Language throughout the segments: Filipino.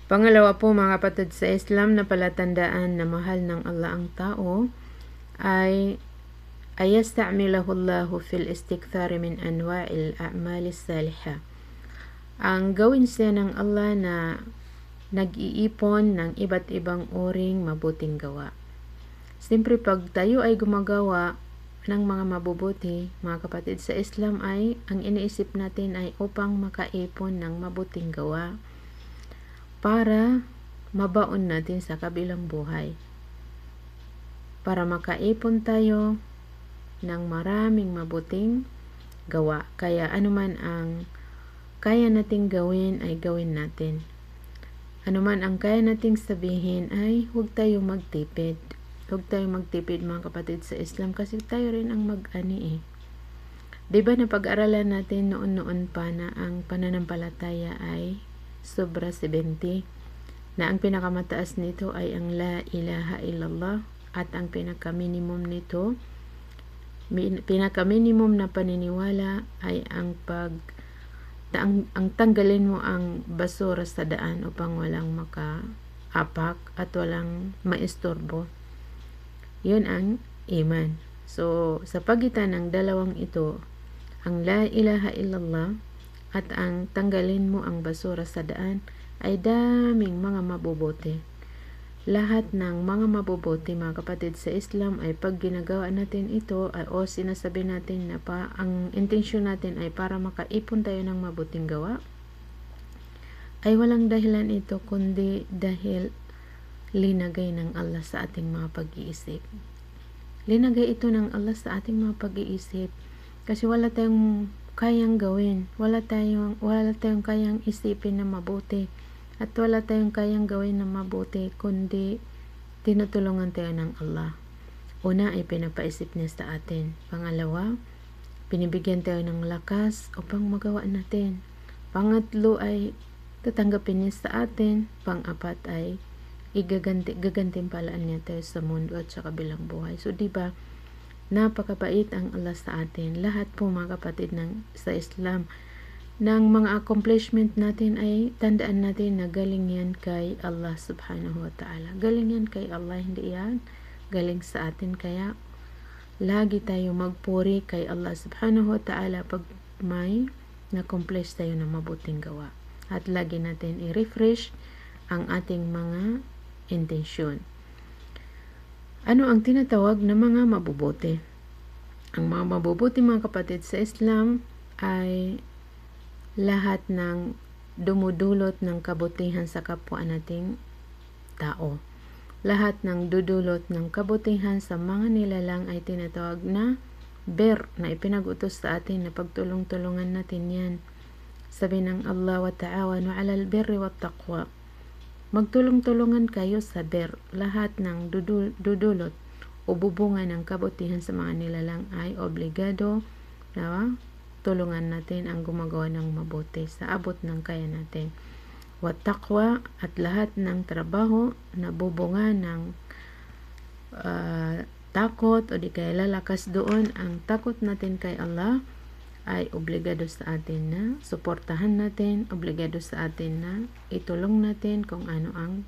Pangalawa po mga kapatid sa Islam na palatandaan na mahal ng Allah ang tao ay ayasta'milahu Allahu fil istikthari min anwa'il a'malis salihah. Ang gawin siya ng Allah na nag-iipon ng iba't ibang uring mabuting gawa. Siyempre pag tayo ay gumagawa ng mga mabubuti, mga kapatid sa Islam, ay ang iniisip natin ay upang makaipon ng mabuting gawa para mabaon natin sa kabilang buhay. Para makaipon tayo ng maraming mabuting gawa. Kaya anuman ang kaya nating gawin ay gawin natin. Anuman ang kaya nating sabihin ay huwag tayo magtipid. Huwag tayo magtipid mga kapatid sa Islam kasi tayo rin ang mag-ani eh. Diba na pag-aralan natin noon pa na ang pananampalataya ay sobra 70, na ang pinakamataas nito ay ang la ilaha illallah at ang pinaka-minimum nito, pinaka-minimum na paniniwala ay ang tanggalin mo ang basura sa daan upang walang makaapak at walang maistorbo. Yun ang iman. So, sa pagitan ng dalawang ito, ang la ilaha illallah at ang tanggalin mo ang basura sa daan, ay daming mga mabubuti. Lahat ng mga mabubuti mga kapatid sa Islam ay pag ginagawa natin ito o sinasabi natin na ang intensyon natin ay para makaipon tayo ng mabuting gawa, ay walang dahilan ito kundi dahil linagay ng Allah sa ating mga pag-iisip. Linagay ito ng Allah sa ating mga pag-iisip kasi wala tayong kayang gawin, wala tayong kayang isipin na mabuti. At wala tayong kayang gawin na mabuti kundi tinutulungan tayo ng Allah. Una ay pinapaisip niya sa atin. Pangalawa, pinibigyan tayo ng lakas upang magawa natin. Pangatlo ay tatanggapin niya sa atin. Pang-apat ay gagantimpalaan niya tayo sa mundo at sa kabilang buhay. So diba, napakabait ang Allah sa atin. Lahat po mga kapatid sa Islam ng mga accomplishment natin ay tandaan natin na galing yan kay Allah subhanahu wa ta'ala. Galing yan kay Allah, hindi yan galing sa atin. Kaya lagi tayo magpuri kay Allah subhanahu wa ta'ala pag may na-accomplish tayo ng mabuting gawa. At lagi natin i-refresh ang ating mga intensyon. Ano ang tinatawag na mga mabubuti? Ang mga mabubuti mga kapatid sa Islam ay lahat ng dumudulot ng kabutihan sa kapwa nating tao. Lahat ng dudulot ng kabutihan sa mga nilalang ay tinatawag na bir, na ipinag-utos sa atin na pagtulong-tulungan natin yan. Sabi ng Allah, wa ta'awanu 'alal birri wat taqwa. Magtulong-tulungan kayo sa bir. Lahat ng dudulot o bubunga ng kabutihan sa mga nilalang ay obligado na tulungan natin ang gumagawa ng mabuti sa abot ng kaya natin. Wat taqwa, at lahat ng trabaho na bubunga ng takot o di kaya lalakas doon ang takot natin kay Allah, ay obligado sa atin na suportahan natin, obligado sa atin na itulong natin kung ano ang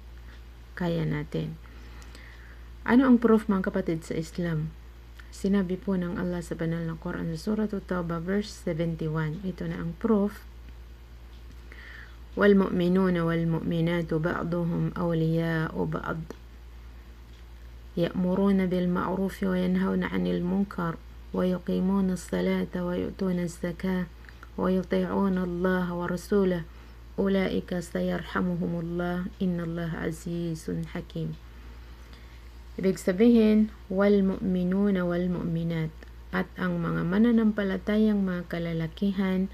kaya natin. Ano ang proof mga kapatid sa Islam? Sinabi po ng Allah sa banal na Quran sa Surah At-Tawbah verse 71. Ito na ang proof. وَالْمُؤْمِنُونَ وَالْمُؤْمِنَاتُ بَعْضُهُمْ أَوْلِيَاءُ بَعْضٍ يَأْمُرُونَ بِالْمَعْرُوفِ وَيَنْهَوْنَ عَنِ الْمُنكَرِ وَيُقِيمُونَ الصَّلَاةَ وَيُؤْتُونَ الزَّكَاةَ وَيُطِيعُونَ اللَّهَ وَرَسُولَهُ أُولَئِكَ سَيَرْحَمُهُمُ اللَّهُ إِنَّ اللَّهَ عَزِيزٌ حَكِيمٌ. Ibig sabihin, wal mu'minuna wal mu'minat, at ang mga mananampalatayang mga kalalakihan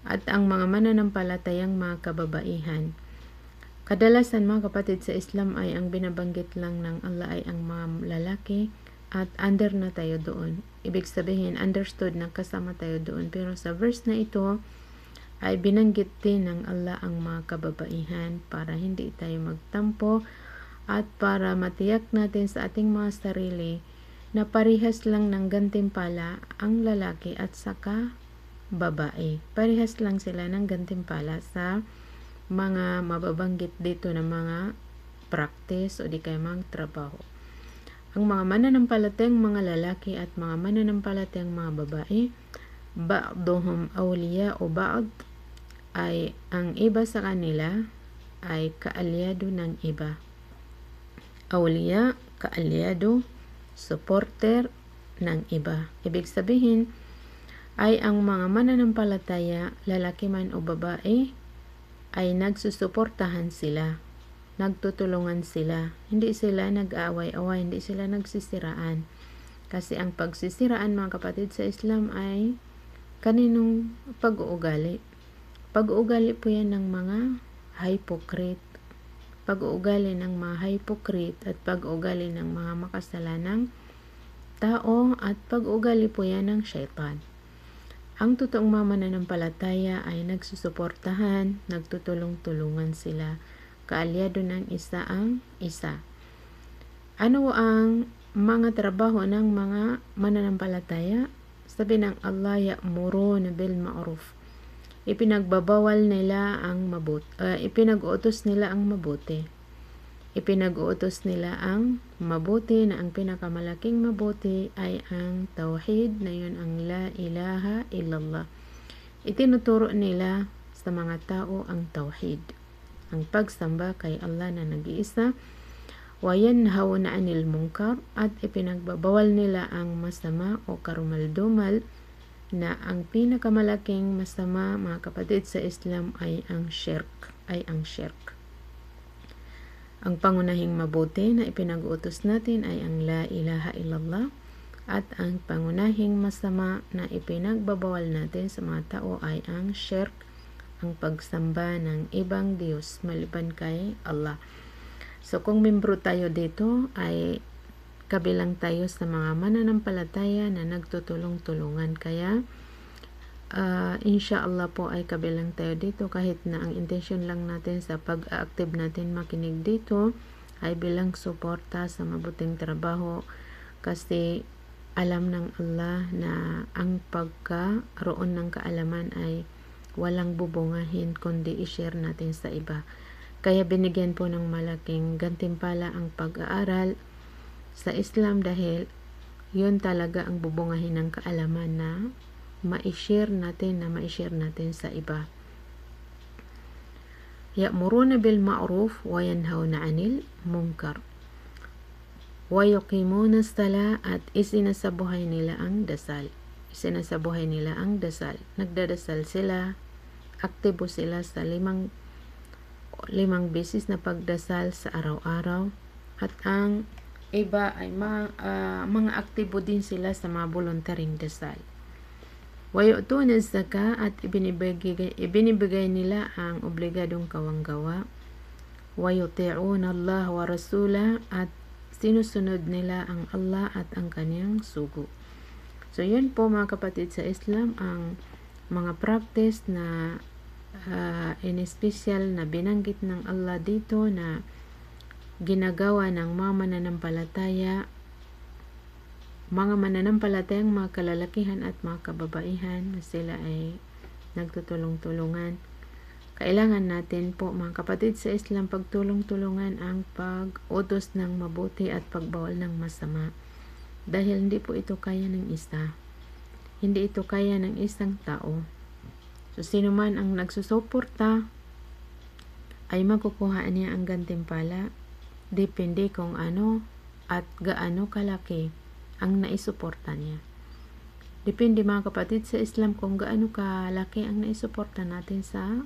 at ang mga mananampalatayang mga kababaihan. Kadalasan mga kapatid sa Islam ay ang binabanggit lang ng Allah ay ang mga lalaki at under na tayo doon. Ibig sabihin, understood na kasama tayo doon. Pero sa verse na ito ay binanggit din ng Allah ang mga kababaihan para hindi tayo magtampo at para matiyak natin sa ating mga sarili na parihas lang ng gantimpala ang lalaki at saka babae. Parihas lang sila ng gantimpala sa mga mababanggit dito na mga practice o di kaya mga trabaho. Ang mga mananampalatayang mga lalaki at mga mananampalatayang mga babae, ba'duhum awliya o ba'd, ay ang iba sa kanila ay kaalyado ng iba. Awliya, kaalyado, supporter ng iba. Ibig sabihin ay ang mga mananampalataya, lalaki man o babae, ay nagsusuportahan sila, nagtutulungan sila. Hindi sila nag-aaway-away, hindi sila nagsisiraan. Kasi ang pagsisiraan, mga kapatid, sa Islam ay kaninong pag-uugali. Pag-uugali po yan ng mga hypocrite. Pag-uugali ng mga hypocrite at pag-uugali ng mga makasalanang tao at pag-uugali po yan ng syaitan. Ang totoong mga mananampalataya ay nagsusuportahan, nagtutulong-tulungan sila. Kaalyado ng isa ang isa. Ano ang mga trabaho ng mga mananampalataya? Sabi ng Allah, ya'muruna bil ma'ruf. Ipinagbabawal nila ang mabuti. Ipinag-uutos nila ang mabuti. Ipinag-uutos nila ang mabuti, na ang pinakamalaking mabuti ay ang tawhid, na yun ang la ilaha illallah. Itinuturo nila sa mga tao ang tawhid, ang pagsamba kay Allah na nag-iisa. Wa yanhawna 'anil munkar, at ipinagbabawal nila ang masama o karumaldumal, na ang pinakamalaking masama, mga kapatid, sa Islam ay ang shirk, Ang pangunahing mabuti na ipinag-utos natin ay ang la ilaha illallah, at ang pangunahing masama na ipinagbabawal natin sa mga tao ay ang shirk, ang pagsamba ng ibang Diyos maliban kay Allah. So kung membro tayo dito, ay kabilang tayo sa mga mananampalataya na nagtutulong-tulungan. Kaya inshallah po ay kabilang tayo dito, kahit na ang intention lang natin sa pag-active natin makinig dito ay bilang suporta sa mabuting trabaho, kasi alam ng Allah na ang pagkaroon ng kaalaman ay walang bubungahin kundi i-share natin sa iba. Kaya binigyan po ng malaking gantimpala ang pag-aaral sa Islam, dahil yun talaga ang bubungahin ng kaalaman na ma-share natin sa iba. Ya'muruna bil ma'ruf wa yanhauna 'anil munkar wa yuqimuna as-sala, at isinasabuhay nila ang dasal. Nagdadasal sila, aktibo sila sa limang beses na pagdasal sa araw-araw, at ang iba ay mga aktibo din sila sa mga voluntaryong dasal. Wayu'tuna az-zaka, at ibinibigay nila ang obligadong kawanggawa. Wayuti'una Allah wa rasulah, at sinusunod nila ang Allah at ang kaniyang sugo. So yun po, mga kapatid, sa Islam ang mga practice na in special na binanggit ng Allah dito na ginagawa ng mga mananampalatayang mga kalalakihan at mga kababaihan, na sila ay nagtutulong-tulungan. Kailangan natin po, mga kapatid, sa Islam pagtulong-tulungan ang pag-utos ng mabuti at pagbawal ng masama, dahil hindi po ito kaya ng isa, hindi ito kaya ng isang tao. So sino man ang nagsusuporta ay makukuha niya ang gantimpala, depende kung ano at gaano kalaki ang naisuporta niya. Depende, mga kapatid, sa Islam kung gaano kalaki ang naisuporta natin sa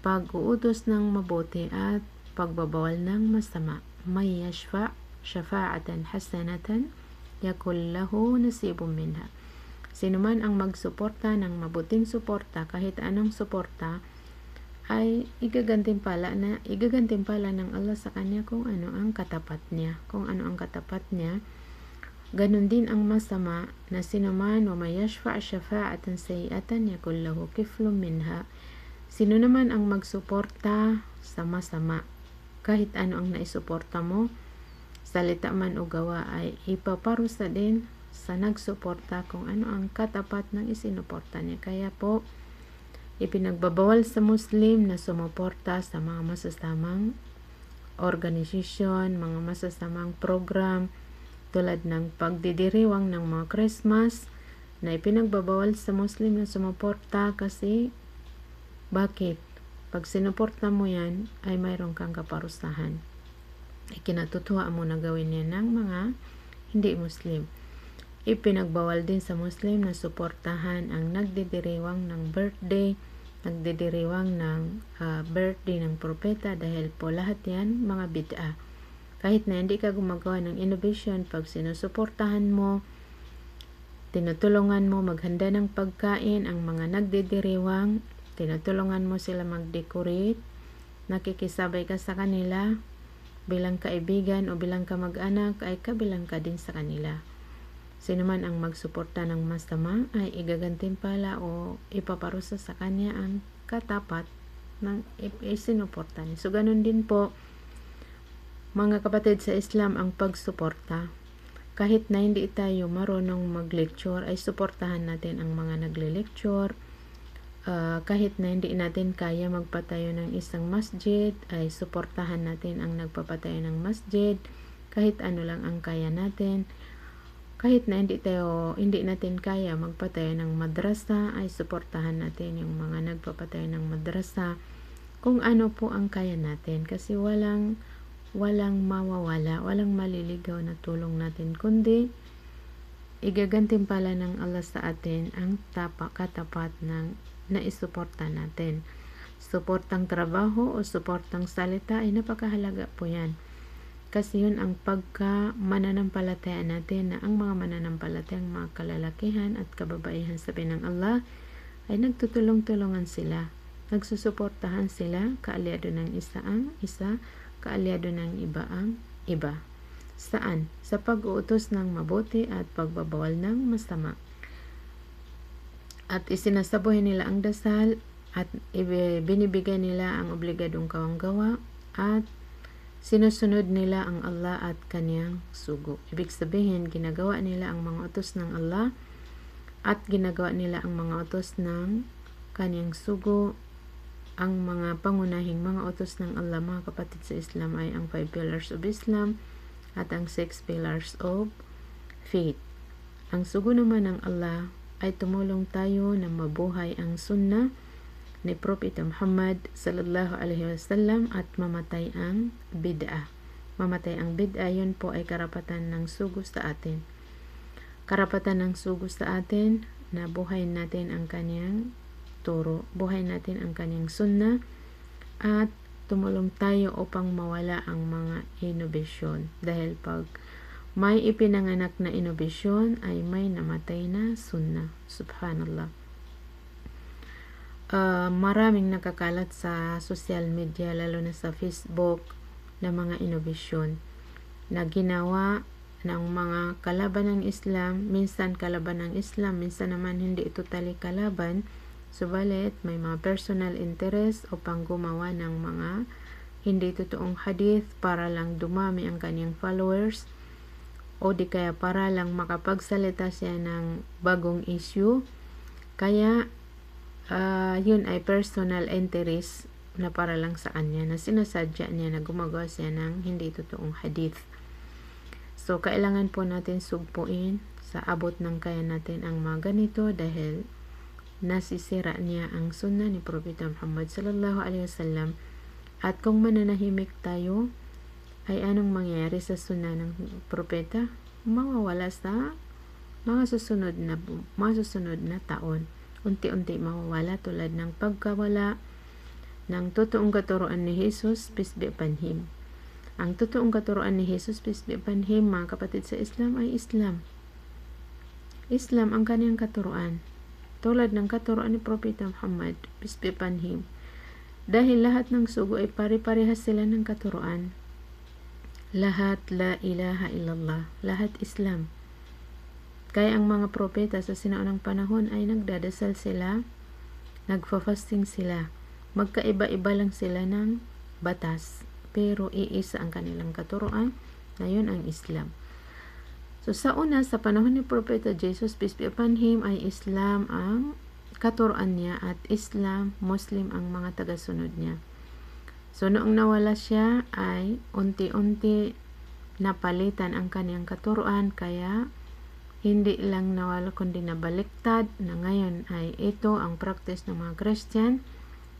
pag-uutos ng mabuti at pagbabawal ng masama. May yashfa' syafa'atan hasanatan yakul lahu nasibun minha. Sino man ang magsuporta ng mabuting suporta, kahit anong suporta, ay igagantimpala ng Allah sa kanya kung ano ang katapat niya. Ganun din ang masama, na sino man wa may yashfa' syafa'atan sayi'atan yakul lahu kiflun minha. Sino naman ang magsuporta sa masama, kahit ano ang naisuporta mo, salita man o gawa, ay ipaparusa din sa nagsuporta kung ano ang katapat ng isinuporta niya. Kaya po, Ipinagbabawal sa Muslim na sumuporta sa mga masasamang organisasyon, mga masasamang program tulad ng pagdidiriwang ng mga Christmas na ipinagbabawal sa Muslim na sumuporta kasi bakit? Pag sinuporta mo yan ay mayroon kang kaparusahan. Ikinatutuwa mo na gawin yan ng mga hindi Muslim. Ipinagbawal din sa Muslim na suportahan ang nagdidiriwang ng birthday, nagdidiriwang ng birthday ng propeta dahil po lahat yan mga bid'ah. Kahit na hindi ka gumagawa ng innovation, pag sinusuportahan mo, tinutulungan mo maghanda ng pagkain ang mga nagdidiriwang, tinutulungan mo sila mag-decorate, nakikisabay ka sa kanila, bilang kaibigan o bilang kamag-anak ay kabilang ka din sa kanila. Sino man ang magsuporta ng masama ay igagantimpala o ipaparusa sa kanya ang katapat ng isinuporta niya. So, ganun din po, mga kapatid sa Islam, ang pagsuporta. Kahit na hindi tayo marunong mag-lecture, ay suportahan natin ang mga nagle-lecture. Kahit na hindi natin kaya magpatayo ng isang masjid, ay suportahan natin ang nagpapatayo ng masjid. Kahit ano lang ang kaya natin. Kahit na hindi natin kaya magpatayo ng madrasa, ay suportahan natin yung mga nagpapatayo ng madrasa. Kung ano po ang kaya natin, kasi walang mawawala, walang maliligaw na tulong natin, kundi igagantimpala ng Allah sa atin ang katapat ng naisuporta natin. Suportang trabaho o suportang salita ay napakahalaga po yan. Kasi yun ang pagka-mananampalataya natin, na ang mga mananampalatayang mga kalalakihan at kababaihan sa ng Allah ay nagtutulong-tulungan sila, nagsusuportahan sila, kaalyado ng isa ang isa, kaalyado ng iba ang iba. Saan? Sa pag-uutos ng mabuti at pagbabawal ng masama. At isinasabuhay nila ang dasal at binibigay nila ang obligadong kawanggawa at sinusunod nila ang Allah at kanyang sugo. Ibig sabihin, ginagawa nila ang mga utos ng Allah at ginagawa nila ang mga utos ng kanyang sugo. Ang mga pangunahing mga utos ng Allah, mga kapatid sa Islam, ay ang 5 pillars of Islam at ang 6 pillars of faith. Ang sugo naman ng Allah ay tumulong tayo na mabuhay ang sunnah ni Propeta Muhammad sallallahu alaihi wasallam at mamatay ang bid'ah. Mamatay ang bid'ah, yun po ay karapatan ng sugo sa atin. Karapatan ng sugo sa atin na buhayin natin ang kanyang turo, buhayin natin ang kanyang sunnah at tumulong tayo upang mawala ang mga inobasyon. Dahil pag may ipinanganak na inobasyon ay may namatay na sunnah. Subhanallah. Maraming nakakalat sa social media, lalo na sa Facebook, na mga inobasyon na ginawa ng mga kalaban ng Islam. Minsan kalaban ng Islam, minsan naman hindi totally kalaban, subalit may mga personal interest upang gumawa ng mga hindi totoong hadith para lang dumami ang kanyang followers, o di kaya para lang makapagsalita siya ng bagong issue. Kaya yun ay personal interest na para lang sa kanya, na sinasadya niya na gumagawa siya ng hindi totoong hadith. So, kailangan po natin sugpuin sa abot ng kaya natin ang mga ganito, dahil nasisira niya ang sunnah ni Propeta Muhammad sallallahu alaihi wasallam. At kung mananahimik tayo, ay anong mangyayari sa sunnah ng propeta? Mawawala sa mga susunod na taon. Unti-unti mawawala, tulad ng pagkawala ng totoong katuruan ni Jesus, peace be upon him. Ang totoong katuruan ni Jesus, peace be upon him, mga kapatid sa Islam, ay Islam. Islam ang kanyang katuruan, tulad ng katuruan ni Propeta Muhammad, peace be upon him. Dahil lahat ng sugo ay pare-parehas sila ng katuruan. Lahat la ilaha illallah, lahat Islam. Kaya ang mga propeta sa sinaunang panahon ay nagdadasal sila, nagfa-fasting sila. Magkaiba-iba lang sila ng batas, pero iisa ang kanilang katuruan, na yun ang Islam. So sa una, sa panahon ni Propeta Jesus, peace be upon him, ay Islam ang katuruan niya at Islam, Muslim ang mga tagasunod niya. So noong nawala siya ay unti-unti napalitan ang kaniyang katuruan, kaya hindi lang nawala kundi nabaliktad na ngayon ay ito ang practice ng mga Christian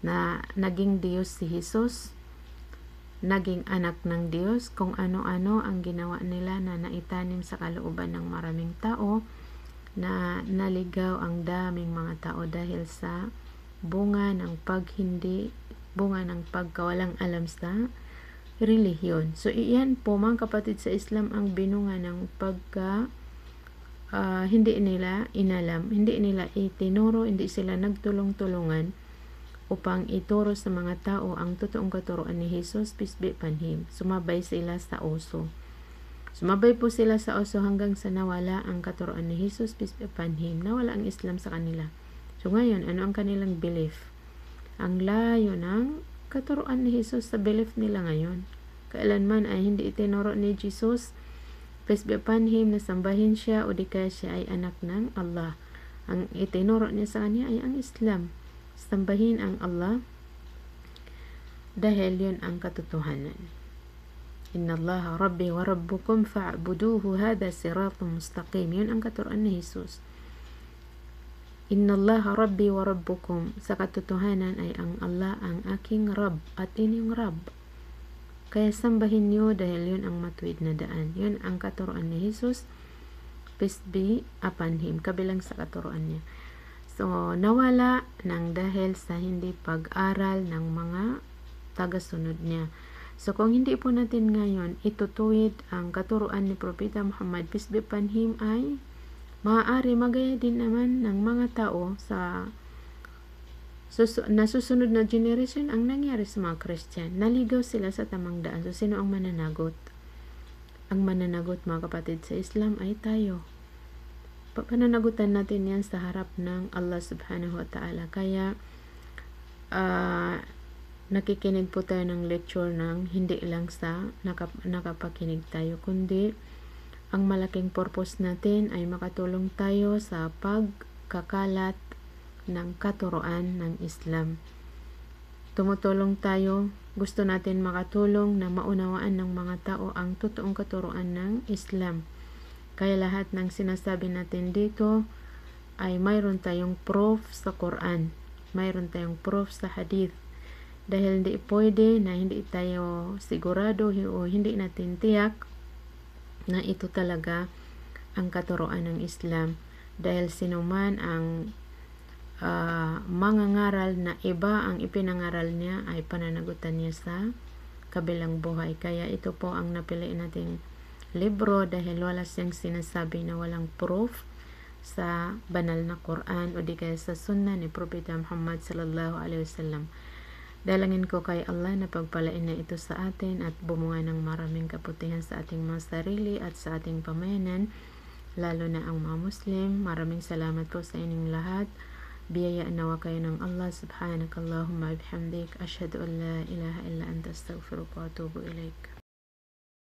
na naging Diyos si Jesus, naging anak ng Diyos, kung ano-ano ang ginawa nila na naitanim sa kalooban ng maraming tao, na naligaw ang daming mga tao dahil sa bunga ng pagkawalang alam sa relihiyon. So iyan po mga kapatid sa Islam ang binunga ng hindi nila inalam, hindi nila itinuro, hindi sila nagtulong-tulungan upang ituro sa mga tao ang totoong katuruan ni Jesus, peace be upon him. Sumabay sila sa uso. Sumabay po sila sa uso hanggang sa nawala ang katuruan ni Jesus, peace be upon him. Nawala ang Islam sa kanila. So ngayon, ano ang kanilang belief? Ang layo ng katuruan ni Jesus sa belief nila ngayon. Kailanman ay hindi itinuro ni Jesus, peace be upon him, na sambahin siya o di kaya siya ay anak ng Allah. Ang itinuro niya sa kanya ay ang Islam. Sambahin ang Allah dahil yun ang katotohanan. Inna Allah Rabbi wa Rabbukum fa'buduhu, hada siratun mustaqim. Yun ang katuruan ni Jesus. Inna Allah Rabbi wa Rabbukum, sa katotohanan ay ang Allah ang aking Rabb at inyong Rabb. Kaya sambahin niyo dahil yun ang matuwid na daan. Yun ang katuruan ni Jesus, peace be upon him, kabilang sa katuruan niya. So nawala nang dahil sa hindi pag-aral ng mga tagasunod niya. So kung hindi po natin ngayon itutuwid ang katuruan ni Propeta Muhammad, peace be upon him, ay maaari magaya din naman ng mga tao sa nasusunod na generation ang nangyari sa mga Christian. Naligaw sila sa tamang daan. So sino ang mananagot? Ang mananagot mga kapatid sa Islam ay tayo. Pananagutan natin yan sa harap ng Allah subhanahu wa ta'ala. Kaya nakikinig po tayo ng lecture ng hindi lang sa nakapakinig tayo, kundi ang malaking purpose natin ay makatulong tayo sa pagkakalat ng katuruan ng Islam. Tumutulong tayo, gusto natin makatulong na maunawaan ng mga tao ang totoong katuruan ng Islam. Kaya lahat ng sinasabi natin dito ay mayroon tayong proof sa Quran, mayroon tayong proof sa hadith. Dahil hindi pwede na hindi tayo sigurado o hindi natin tiyak na ito talaga ang katuruan ng Islam. Dahil sinuman ang mangangaral na iba ang ipinangaral niya ay pananagutan niya sa kabilang buhay. Kaya ito po ang napili nating libro dahil wala siyang sinasabi na walang proof sa banal na Quran o di kaya sa sunnah ni Propeta Muhammad sallallahu alaihi wasallam. Dalangin ko kay Allah na pagpalain na ito sa atin at bumunga ng maraming kaputihan sa ating mga sarili at sa ating pamayanan, lalo na ang mga Muslim. Maraming salamat po sa inyong lahat. Biyayaan nawa kayo ng Allah. Subhanakallahumma bihamdik, ashhadu an la ilaha illa anta, astaghfiruka wa atubu ilaik.